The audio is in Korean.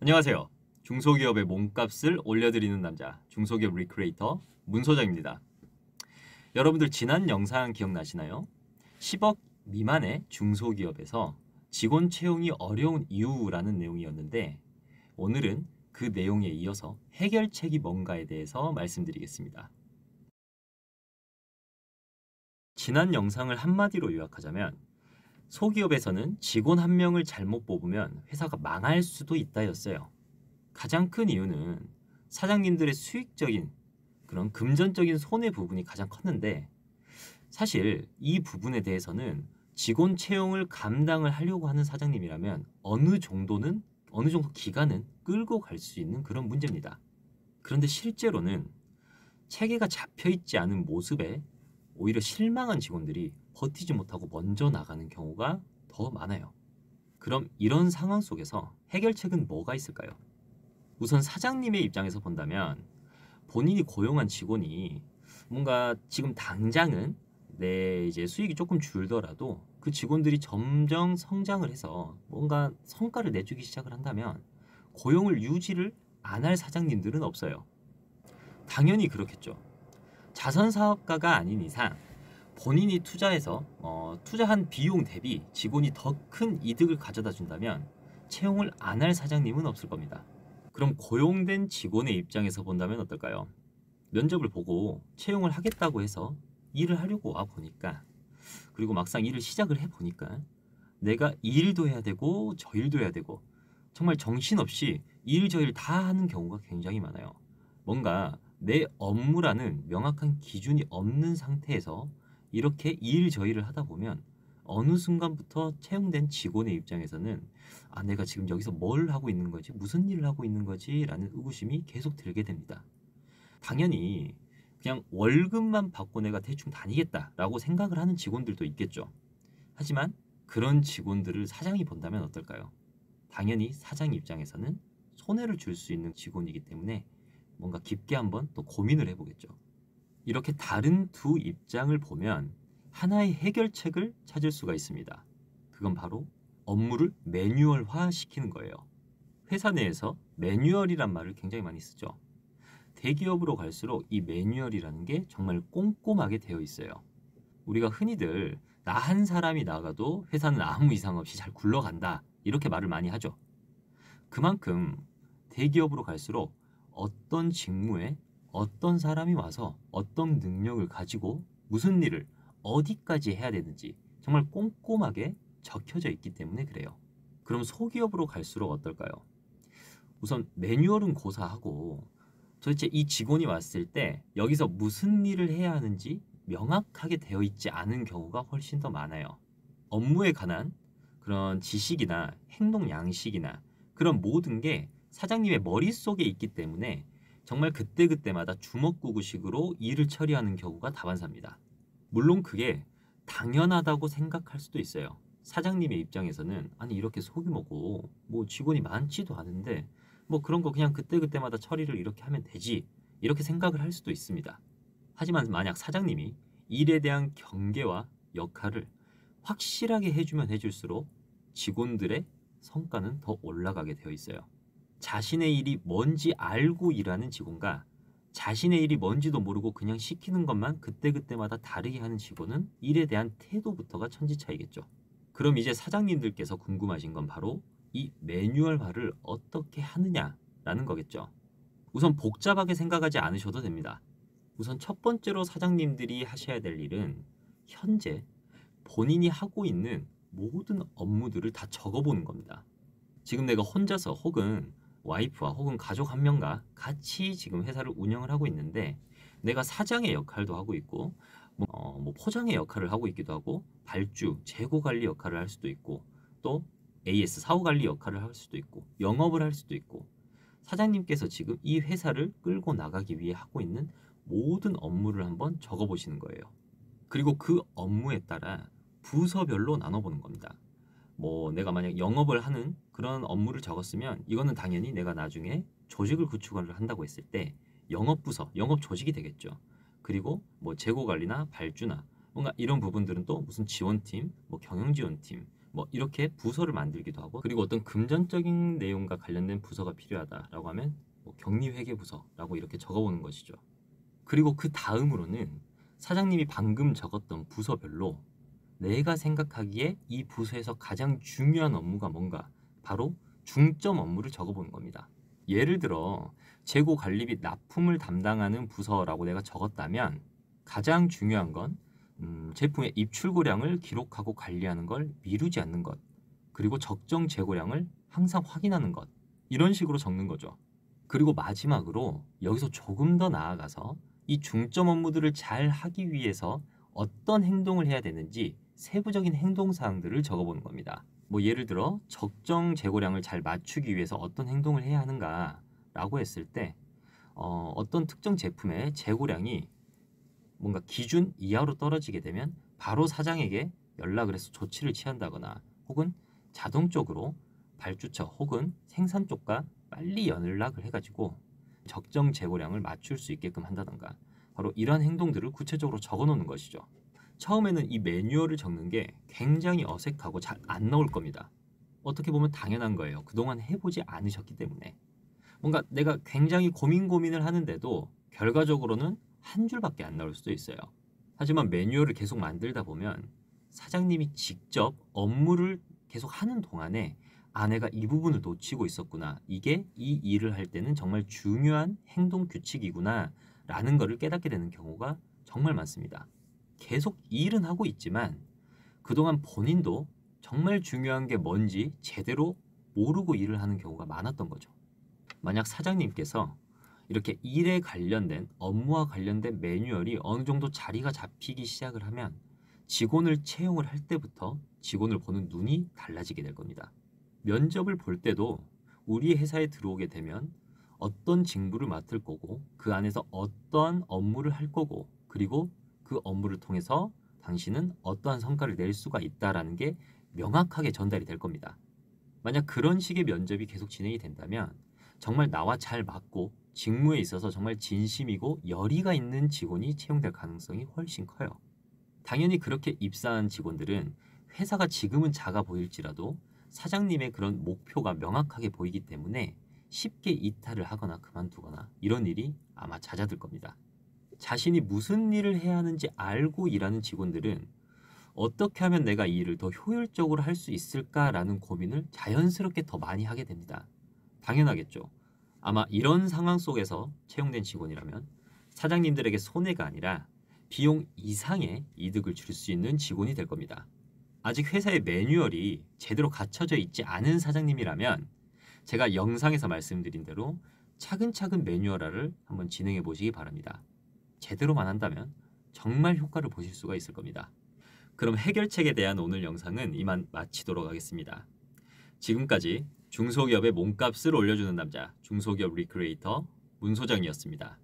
안녕하세요. 중소기업의 몸값을 올려드리는 남자, 중소기업 리크레이터 문소장입니다. 여러분들 지난 영상 기억나시나요? 10억 미만의 중소기업에서 직원 채용이 어려운 이유라는 내용이었는데 오늘은 그 내용에 이어서 해결책이 뭔가에 대해서 말씀드리겠습니다. 지난 영상을 한마디로 요약하자면 소기업에서는 직원 한 명을 잘못 뽑으면 회사가 망할 수도 있다였어요. 가장 큰 이유는 사장님들의 수익적인 그런 금전적인 손해 부분이 가장 컸는데 사실 이 부분에 대해서는 직원 채용을 감당을 하려고 하는 사장님이라면 어느 정도 기간은 끌고 갈 수 있는 그런 문제입니다. 그런데 실제로는 체계가 잡혀 있지 않은 모습에 오히려 실망한 직원들이 버티지 못하고 먼저 나가는 경우가 더 많아요. 그럼 이런 상황 속에서 해결책은 뭐가 있을까요? 우선 사장님의 입장에서 본다면 본인이 고용한 직원이 뭔가 지금 당장은 내 이제 수익이 조금 줄더라도 그 직원들이 점점 성장을 해서 뭔가 성과를 내주기 시작을 한다면 고용을 유지를 안 할 사장님들은 없어요. 당연히 그렇겠죠. 자선 사업가가 아닌 이상 본인이 투자해서 투자한 비용 대비 직원이 더 큰 이득을 가져다 준다면 채용을 안 할 사장님은 없을 겁니다. 그럼 고용된 직원의 입장에서 본다면 어떨까요? 면접을 보고 채용을 하겠다고 해서 일을 하려고 와 보니까 그리고 막상 일을 시작을 해 보니까 내가 이 일도 해야 되고 저 일도 해야 되고 정말 정신없이 일 저 일 다 하는 경우가 굉장히 많아요. 뭔가 내 업무라는 명확한 기준이 없는 상태에서 이렇게 이 일 저 일을 하다 보면 어느 순간부터 채용된 직원의 입장에서는 아, 내가 지금 여기서 뭘 하고 있는 거지? 무슨 일을 하고 있는 거지? 라는 의구심이 계속 들게 됩니다. 당연히 그냥 월급만 받고 내가 대충 다니겠다라고 생각을 하는 직원들도 있겠죠. 하지만 그런 직원들을 사장이 본다면 어떨까요? 당연히 사장 입장에서는 손해를 줄 수 있는 직원이기 때문에 뭔가 깊게 한번 또 고민을 해보겠죠. 이렇게 다른 두 입장을 보면 하나의 해결책을 찾을 수가 있습니다. 그건 바로 업무를 매뉴얼화 시키는 거예요. 회사 내에서 매뉴얼이란 말을 굉장히 많이 쓰죠. 대기업으로 갈수록 이 매뉴얼이라는 게 정말 꼼꼼하게 되어 있어요. 우리가 흔히들 나 한 사람이 나가도 회사는 아무 이상 없이 잘 굴러간다 이렇게 말을 많이 하죠. 그만큼 대기업으로 갈수록 어떤 직무에 어떤 사람이 와서 어떤 능력을 가지고 무슨 일을 어디까지 해야 되는지 정말 꼼꼼하게 적혀져 있기 때문에 그래요. 그럼 소기업으로 갈수록 어떨까요? 우선 매뉴얼은 고사하고 도대체 이 직원이 왔을 때 여기서 무슨 일을 해야 하는지 명확하게 되어 있지 않은 경우가 훨씬 더 많아요. 업무에 관한 그런 지식이나 행동 양식이나 그런 모든 게 사장님의 머릿속에 있기 때문에 정말 그때그때마다 주먹구구식으로 일을 처리하는 경우가 다반사입니다. 물론 그게 당연하다고 생각할 수도 있어요. 사장님의 입장에서는 아니 이렇게 소규모고 뭐 직원이 많지도 않은데 뭐 그런 거 그냥 그때그때마다 처리를 이렇게 하면 되지 이렇게 생각을 할 수도 있습니다. 하지만 만약 사장님이 일에 대한 경계와 역할을 확실하게 해주면 해줄수록 직원들의 성과는 더 올라가게 되어 있어요. 자신의 일이 뭔지 알고 일하는 직원과 자신의 일이 뭔지도 모르고 그냥 시키는 것만 그때그때마다 다르게 하는 직원은 일에 대한 태도부터가 천지 차이겠죠. 그럼 이제 사장님들께서 궁금하신 건 바로 이 매뉴얼화를 어떻게 하느냐라는 거겠죠. 우선 복잡하게 생각하지 않으셔도 됩니다. 우선 첫 번째로 사장님들이 하셔야 될 일은 현재 본인이 하고 있는 모든 업무들을 다 적어보는 겁니다. 지금 내가 혼자서 혹은 와이프와 혹은 가족 한 명과 같이 지금 회사를 운영을 하고 있는데 내가 사장의 역할도 하고 있고 뭐 포장의 역할을 하고 있기도 하고 발주, 재고 관리 역할을 할 수도 있고 또 AS 사후 관리 역할을 할 수도 있고 영업을 할 수도 있고 사장님께서 지금 이 회사를 끌고 나가기 위해 하고 있는 모든 업무를 한번 적어보시는 거예요. 그리고 그 업무에 따라 부서별로 나눠보는 겁니다. 뭐 내가 만약 영업을 하는 그런 업무를 적었으면 이거는 당연히 내가 나중에 조직을 구축을 한다고 했을 때 영업부서, 영업 조직이 되겠죠. 그리고 뭐 재고 관리나 발주나 뭔가 이런 부분들은 또 무슨 지원팀, 뭐 경영지원팀, 뭐 이렇게 부서를 만들기도 하고, 그리고 어떤 금전적인 내용과 관련된 부서가 필요하다라고 하면 뭐 격리회계부서라고 이렇게 적어보는 것이죠. 그리고 그 다음으로는 사장님이 방금 적었던 부서별로 내가 생각하기에 이 부서에서 가장 중요한 업무가 뭔가, 바로 중점 업무를 적어보는 겁니다. 예를 들어 재고 관리 및 납품을 담당하는 부서라고 내가 적었다면 가장 중요한 건 제품의 입출고량을 기록하고 관리하는 걸 미루지 않는 것, 그리고 적정 재고량을 항상 확인하는 것, 이런 식으로 적는 거죠. 그리고 마지막으로 여기서 조금 더 나아가서 이 중점 업무들을 잘 하기 위해서 어떤 행동을 해야 되는지 세부적인 행동 사항들을 적어보는 겁니다. 뭐 예를 들어 적정 재고량을 잘 맞추기 위해서 어떤 행동을 해야 하는가라고 했을 때 어떤 특정 제품의 재고량이 뭔가 기준 이하로 떨어지게 되면 바로 사장에게 연락을 해서 조치를 취한다거나, 혹은 자동적으로 발주처 혹은 생산 쪽과 빨리 연락을 해가지고 적정 재고량을 맞출 수 있게끔 한다던가, 바로 이런 행동들을 구체적으로 적어 놓는 것이죠. 처음에는 이 매뉴얼을 적는 게 굉장히 어색하고 잘 안 나올 겁니다. 어떻게 보면 당연한 거예요. 그동안 해보지 않으셨기 때문에. 뭔가 내가 굉장히 고민을 하는데도 결과적으로는 한 줄밖에 안 나올 수도 있어요. 하지만 매뉴얼을 계속 만들다 보면 사장님이 직접 업무를 계속 하는 동안에 내가 이 부분을 놓치고 있었구나. 이게 이 일을 할 때는 정말 중요한 행동 규칙이구나 라는 것을 깨닫게 되는 경우가 정말 많습니다. 계속 일은 하고 있지만 그동안 본인도 정말 중요한 게 뭔지 제대로 모르고 일을 하는 경우가 많았던 거죠. 만약 사장님께서 이렇게 일에 관련된, 업무와 관련된 매뉴얼이 어느 정도 자리가 잡히기 시작을 하면 직원을 채용을 할 때부터 직원을 보는 눈이 달라지게 될 겁니다. 면접을 볼 때도 우리 회사에 들어오게 되면 어떤 직무를 맡을 거고, 그 안에서 어떠한 업무를 할 거고, 그리고 그 업무를 통해서 당신은 어떠한 성과를 낼 수가 있다라는 게 명확하게 전달이 될 겁니다. 만약 그런 식의 면접이 계속 진행이 된다면 정말 나와 잘 맞고 직무에 있어서 정말 진심이고 열의가 있는 직원이 채용될 가능성이 훨씬 커요. 당연히 그렇게 입사한 직원들은 회사가 지금은 작아 보일지라도 사장님의 그런 목표가 명확하게 보이기 때문에 쉽게 이탈을 하거나 그만두거나 이런 일이 아마 잦아들 겁니다. 자신이 무슨 일을 해야 하는지 알고 일하는 직원들은 어떻게 하면 내가 이 일을 더 효율적으로 할 수 있을까라는 고민을 자연스럽게 더 많이 하게 됩니다. 당연하겠죠. 아마 이런 상황 속에서 채용된 직원이라면 사장님들에게 손해가 아니라 비용 이상의 이득을 줄 수 있는 직원이 될 겁니다. 아직 회사의 매뉴얼이 제대로 갖춰져 있지 않은 사장님이라면 제가 영상에서 말씀드린 대로 차근차근 매뉴얼화를 한번 진행해 보시기 바랍니다. 제대로만 한다면 정말 효과를 보실 수가 있을 겁니다. 그럼 해결책에 대한 오늘 영상은 이만 마치도록 하겠습니다. 지금까지 중소기업의 몸값을 올려주는 남자, 중소기업 리크리에이터 문소장이었습니다.